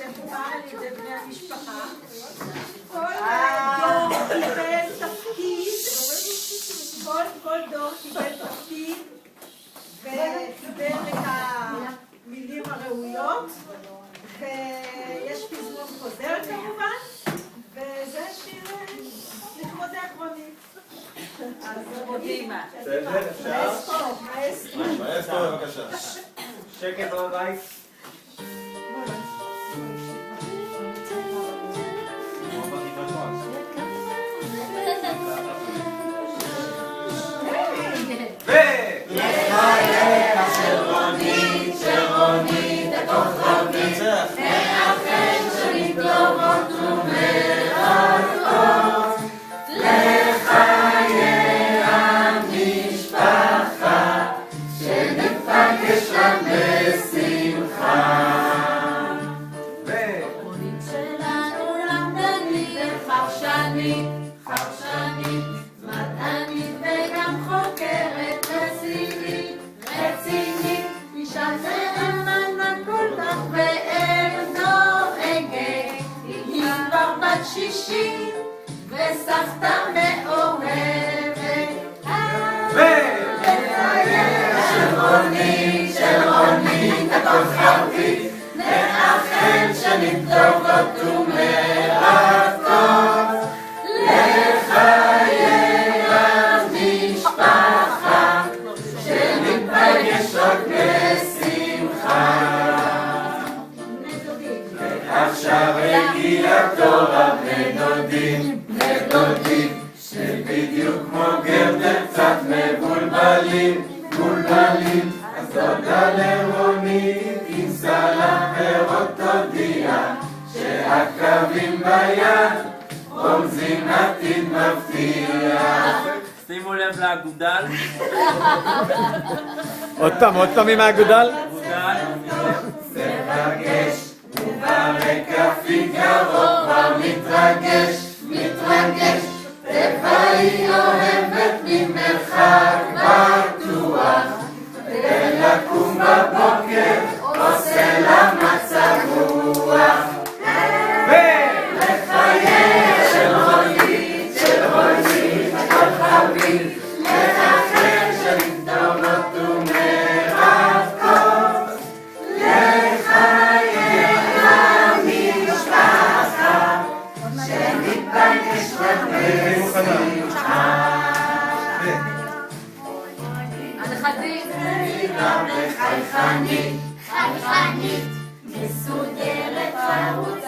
שחובר על ידי בני המשפחה. כל דור קיבל תפקיד, כל דור קיבל תפקיד וקיבל את המילים הראויות, ויש פזמון חוזר כמובן, וזה שיר לכבוד העקרונית. אז מודיעים. בסדר, אפשר? מאסטרו, בבקשה. שקט בבית. לחייך של רונית, הכוכבית, מאחל שנים טובות ומרתקות. לחיי המשפחה, שניפגש רק בשמחה. רונית שלנו למדנית וחרשנית, מדענית וגם חוקרת רצינית, אישה נאמנה כל כך ואם דואגת, היא כבר בת 60 וסבתא מאוהבת. לחייה של רונית הכוכבית, נאחל שנים טובות ומרתקות. לחיי המשפחה, שניפגש רק בשמחה. ועכשיו הגיע תור הבני דודים, שבדיוק כמו גרדר קצת מבולבלים. אז תודה לרונית, עם סלט פירות תודיע, שהקווים ביד רומזים עתיד מבטיח. שימו לב לאגודל. עוד פעם עם האגודל. זה מרגש, וברקע פיגארו כבר מתרגש. טבע היא אוהבת ממרחק בטוח, ולקום בבוקר עושה לה מצב רוח. לחיי של רונית הכוכבית, לאחל שנים טובות ומרתקות. לחיי המשפחה, שניפגש רק בשמחה. הנכדים גם לחייכנית, מסודרת חרוץ